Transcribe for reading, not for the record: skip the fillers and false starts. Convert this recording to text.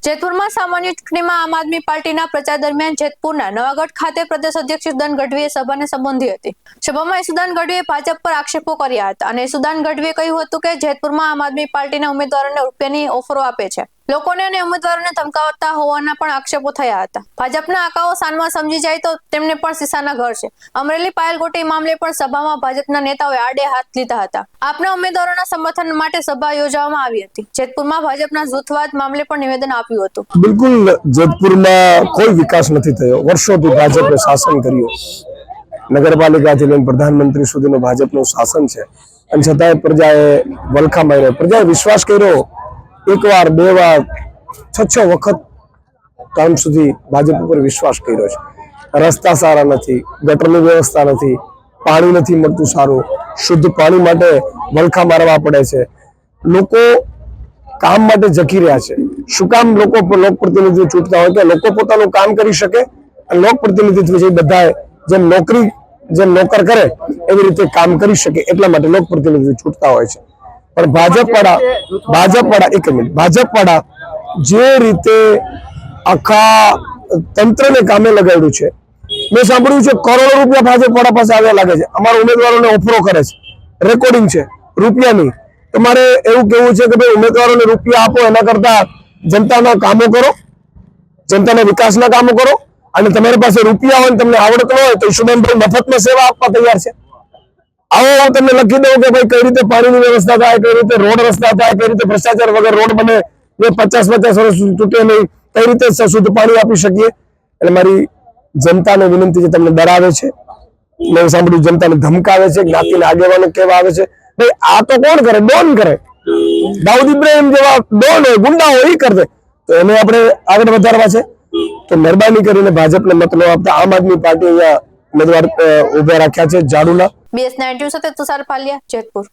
જેતપુરમાં સામાન્ય ચૂંટણીમાં આમ આદમી પાર્ટીના પ્રચાર દરમિયાન જેતપુરના નવાગઢ ખાતે પ્રદેશ અધ્યક્ષ ઈસુદાન ગઢવીએ સભાને સંબોધી હતી। સભામાં ઈસુદાન ગઢવીએ ભાજપ પર આક્ષેપો કર્યા હતા અને ઈસુદાન ગઢવીએ કહ્યું હતું કે જેતપુરમાં આમ આદમી પાર્ટીના ઉમેદવારોને રૂપિયાની ઓફરો આપે છે, લોકોને અને ઉમેદવારોને ધમકાવતા હોવાના પણ આક્ષેપો થયા હતા। ભાજપના આકાઓ સાનમાં સમજી જાય તો તેમને પણ સીસાના ઘર છે। અમરેલી પાયલગોટી મામલે પણ સભામાં ભાજપના નેતાઓએ આડે હાથ લીધા હતા। આપના ઉમેદવારોના સમર્થન માટે સભા યોજવામાં આવી હતી। જેતપુરમાં ભાજપના જૂથવાદ મામલે પણ નિવેદન આપ્યું હતું। बिल्कुल जेतपुરમાં કોઈ વિકાસ નથી થયો। વર્ષોથી ભાજપે શાસન કર્યું, નગરપાલિકાથી લઈને પ્રધાનમંત્રી સુધીનું ભાજપનું શાસન છે, અને છતાંય પ્રજાએ વલખા માર્યો, પ્રજાએ વિશ્વાસ કર્યો। એક વાર, બે વાર, છ વખત કામ સુધી ભાજપ ઉપર વિશ્વાસ કર્યો છે। રસ્તા સારા નથી, ગટરની વ્યવસ્થા નથી, પાણી નથી મળતું સારું, શુદ્ધ પાણી માટે વલખા મારવા પડે છે। લોકો કામ માટે જકી રહ્યા છે। શું કામ લોકો લોકપ્રતિનિધિ ચૂંટતા હોય કે લોકો પોતાનું કામ કરી શકે અને લોકપ્રતિનિધિત્વ છે બધા જેમ નોકરી જેમ નોકર કરે એવી રીતે કામ કરી શકે એટલા માટે લોકપ્રતિનિધિ ચૂંટતા હોય છે। પણ ભાજપવાળા જે રીતે આખા તંત્રને કામે લગાડ્યું છે, મેં સાંભળ્યું છે કરોડો રૂપિયા ભાજપવાળા પાસે આવ્યા લાગે છે, અમારા ઉમેદવારોને ઓફરો કરે છે, રેકોર્ડિંગ છે રૂપિયાની। તમારે એવું કેવું છે કે ભાઈ ઉમેદવારોને રૂપિયા આપો એના કરતા જનતાના કામો કરો, જનતાના વિકાસના કામો કરો। અને તમારી પાસે રૂપિયા હોય, તમને આવડત ન હોય તો ઈશુદાનભાઈ મફતમાં સેવા આપવા તૈયાર છે। આવો હું તમને લખી દઉં કે ભાઈ કઈ રીતે પાણીની વ્યવસ્થા થાય, કઈ રીતે રોડ રસ્તા થાય, કઈ રીતે ભ્રષ્ટાચાર વગર રોડ બને, જે 50 વર્ષ તૂટે નહીં, કઈ રીતે શુદ્ધ પાણી આપી શકીએ। એટલે મારી જનતાને વિનંતી છે, તમને ડરાવે છે, મેં સાંભળ્યું જનતાને ધમકાવે છે, જ્ઞાતિના આગેવાનો કહેવા આવે છે। ભાઈ આ તો કોણ કરે? ડોન કરે। દાઉદ ઇબ્રાહિમ જેવા ડોન હોય, ગુંડા હોય, એ કરે તો એને આપણે આગળ વધારવા છે। તો મહેરબાની કરીને ભાજપને મત ન આપતા આમ આદમી પાર્ટી અહીંયા ઉમેદવાર ઉભા રાખ્યા છે ઝાડુના। BS9 સાથે તુષાર પાલિયા, જેતપુર।